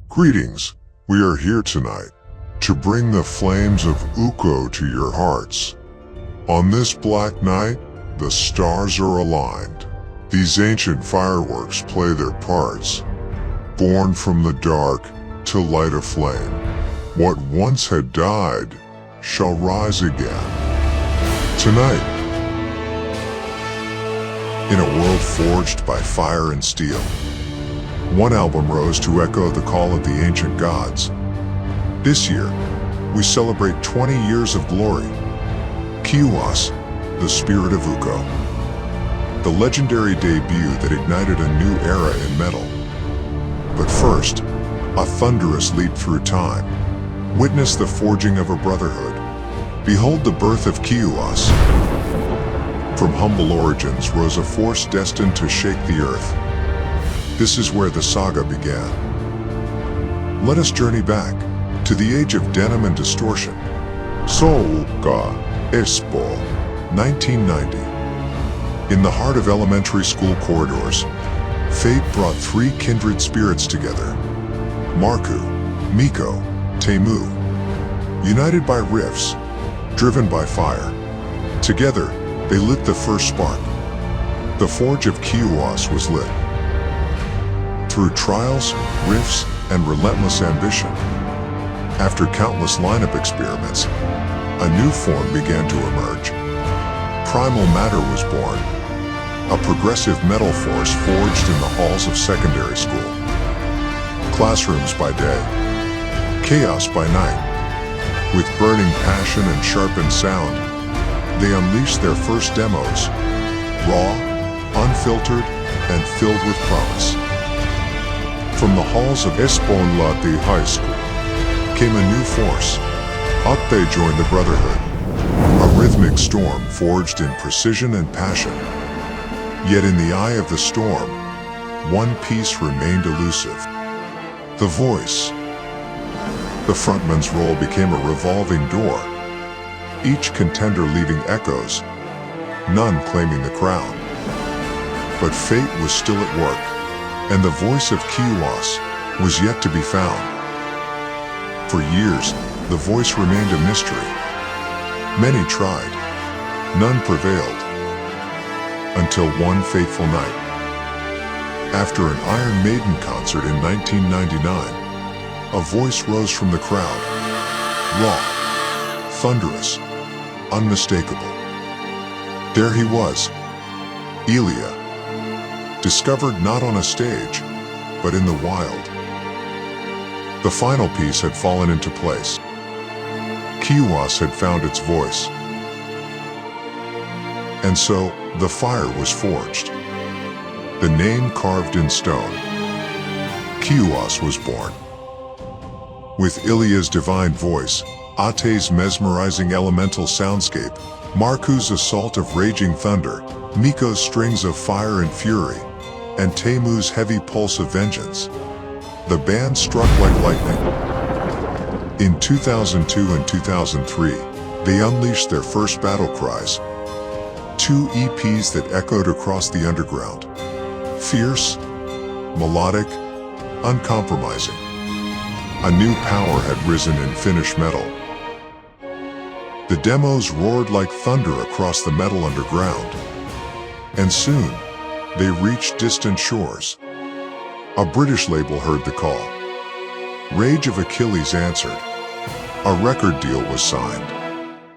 Greetings, we are here tonight to bring the flames of Ukko to your hearts. On this black night, the stars are aligned. These ancient fireworks play their parts, born from the dark to light a flame. What once had died shall rise again. Tonight, in a world forged by fire and steel, one album rose to echo the call of the ancient gods. This year, we celebrate 20 years of glory. KIUAS, the spirit of Ukko. The legendary debut that ignited a new era in metal. But first, a thunderous leap through time. Witness the forging of a brotherhood. Behold the birth of KIUAS. From humble origins rose a force destined to shake the earth. This is where the saga began. Let us journey back to the age of denim and distortion. Ukko, Espoo, 1990. In the heart of elementary school corridors, fate brought three kindred spirits together. Markku, Mikko, Teemu. United by riffs, driven by fire. Together, they lit the first spark. The forge of KIUAS was lit. Through trials, riffs, and relentless ambition. After countless lineup experiments, a new form began to emerge. Primal Matter was born, a progressive metal force forged in the halls of secondary school. Classrooms by day, chaos by night. With burning passion and sharpened sound, they unleashed their first demos, raw, unfiltered, and filled with promise. From the halls of Espoo High School came a new force. They joined the brotherhood, a rhythmic storm forged in precision and passion. Yet in the eye of the storm, one piece remained elusive. The voice. The frontman's role became a revolving door, each contender leaving echoes, none claiming the crown. But fate was still at work, and the voice of KIUAS was yet to be found. For years, the voice remained a mystery. Many tried, none prevailed, until one fateful night. After an Iron Maiden concert in 1999, a voice rose from the crowd, raw, thunderous, unmistakable. There he was, Ilya, discovered not on a stage, but in the wild. The final piece had fallen into place. KIUAS had found its voice. And so, the fire was forged. The name carved in stone. KIUAS was born. With Ilya's divine voice, Ate's mesmerizing elemental soundscape, Markku's assault of raging thunder, Mikko's strings of fire and fury, and Teemu's heavy pulse of vengeance, the band struck like lightning. In 2002 and 2003, they unleashed their first battle cries, two EPs that echoed across the underground. Fierce, melodic, uncompromising. A new power had risen in Finnish metal. The demos roared like thunder across the metal underground. And soon, they reached distant shores. A British label heard the call. Rage of Achilles answered. A record deal was signed.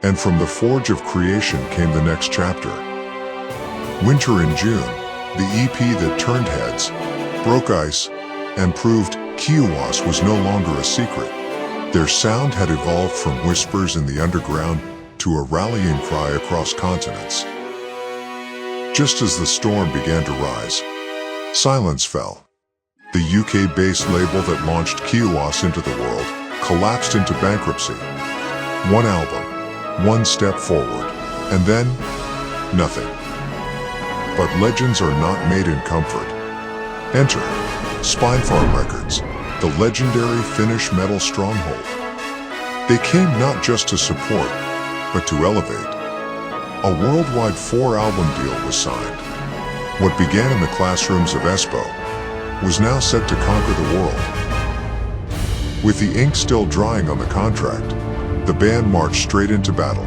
And from the forge of creation came the next chapter. Winter in June, the EP that turned heads, broke ice, and proved KIUAS was no longer a secret. Their sound had evolved from whispers in the underground to a rallying cry across continents. Just as the storm began to rise, silence fell. The UK-based label that launched KIUAS into the world collapsed into bankruptcy. One album, one step forward, and then, nothing. But legends are not made in comfort. Enter Spinefarm Records, the legendary Finnish metal stronghold. They came not just to support, but to elevate. A worldwide 4-album deal was signed. What began in the classrooms of Espoo was now set to conquer the world. With the ink still drying on the contract, the band marched straight into battle.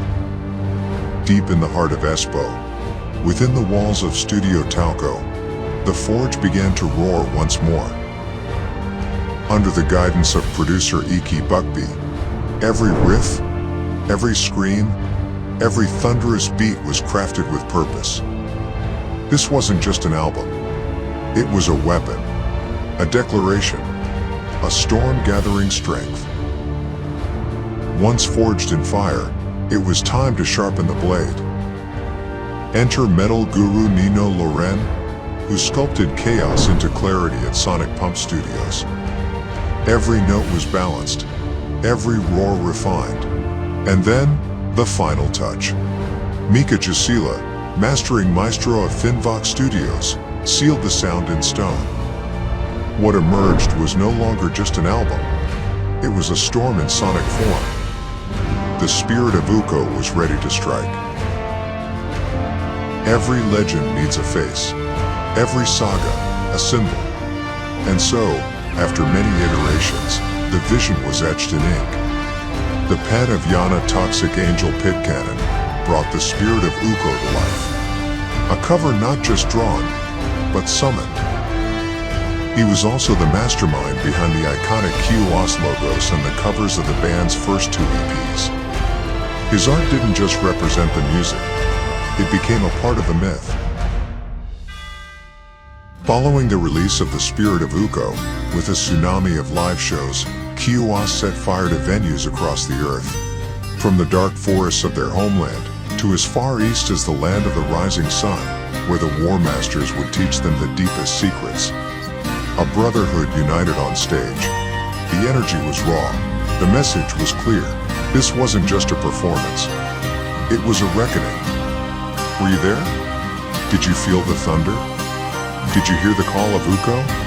Deep in the heart of Espoo, within the walls of Studio Talco, the forge began to roar once more. Under the guidance of producer Iki Buckby, every riff, every scream, every thunderous beat was crafted with purpose. This wasn't just an album. It was a weapon, a declaration, a storm gathering strength. Once forged in fire, it was time to sharpen the blade. Enter metal guru Nino Loren, who sculpted chaos into clarity at Sonic Pump Studios. Every note was balanced, every roar refined. And then, the final touch. Mika Jasila, mastering maestro of Finvox Studios, sealed the sound in stone. What emerged was no longer just an album. It was a storm in sonic form. The spirit of Ukko was ready to strike. Every legend needs a face, every saga a symbol. And so, after many iterations, the vision was etched in ink. The pen of Yana Toxic Angel Pitcairn brought the spirit of Ukko to life. A cover not just drawn, but summoned. He was also the mastermind behind the iconic KIUAS logos and the covers of the band's first 2 EPs. His art didn't just represent the music, it became a part of the myth. Following the release of The Spirit of Ukko, with a tsunami of live shows, KIUAS set fire to venues across the earth. From the dark forests of their homeland, to as far east as the land of the rising sun, where the War Masters would teach them the deepest secrets. A brotherhood united on stage. The energy was raw. The message was clear. This wasn't just a performance. It was a reckoning. Were you there? Did you feel the thunder? Did you hear the call of Ukko?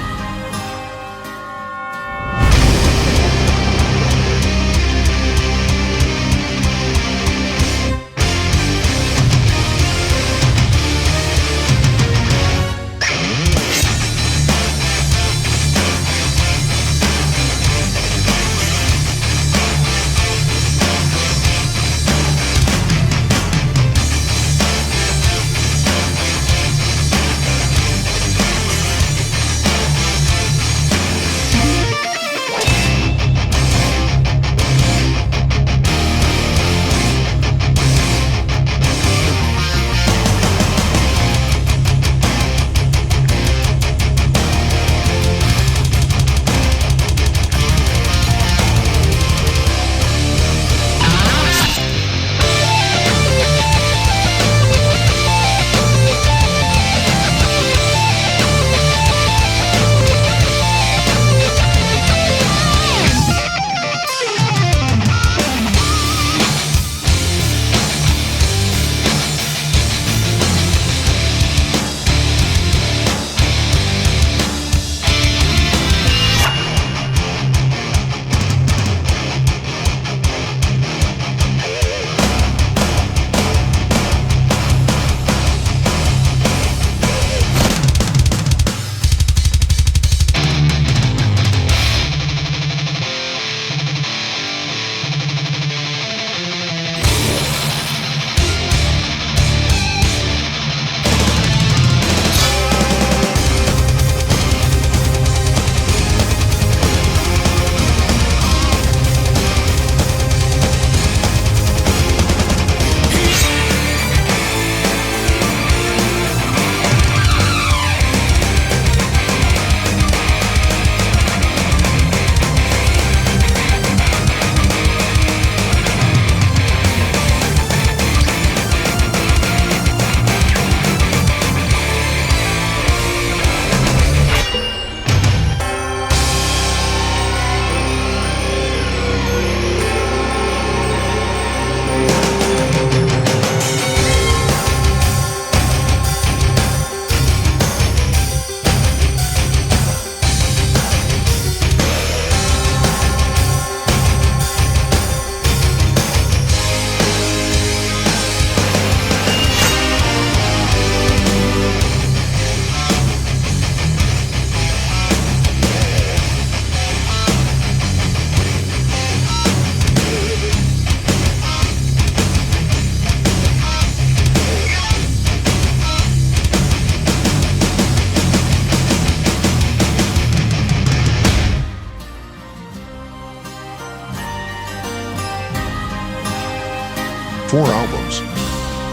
4 albums,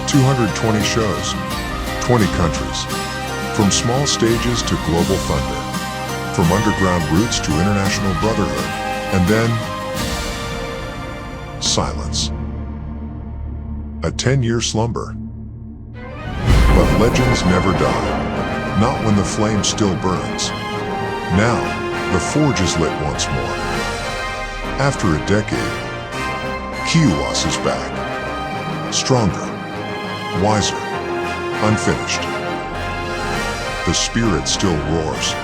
220 shows, 20 countries. From small stages to global thunder. From underground roots to international brotherhood. And then, silence. A 10-year slumber. But legends never die. Not when the flame still burns. Now, the forge is lit once more. After a decade, KIUAS is back. Stronger, wiser, unfinished. The spirit still roars.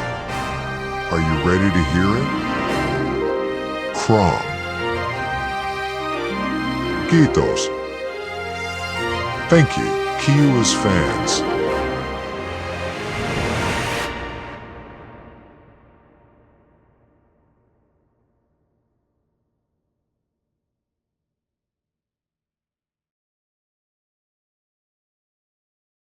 Are you ready to hear it? Crom. Kiitos. Thank you, KIUAS fans.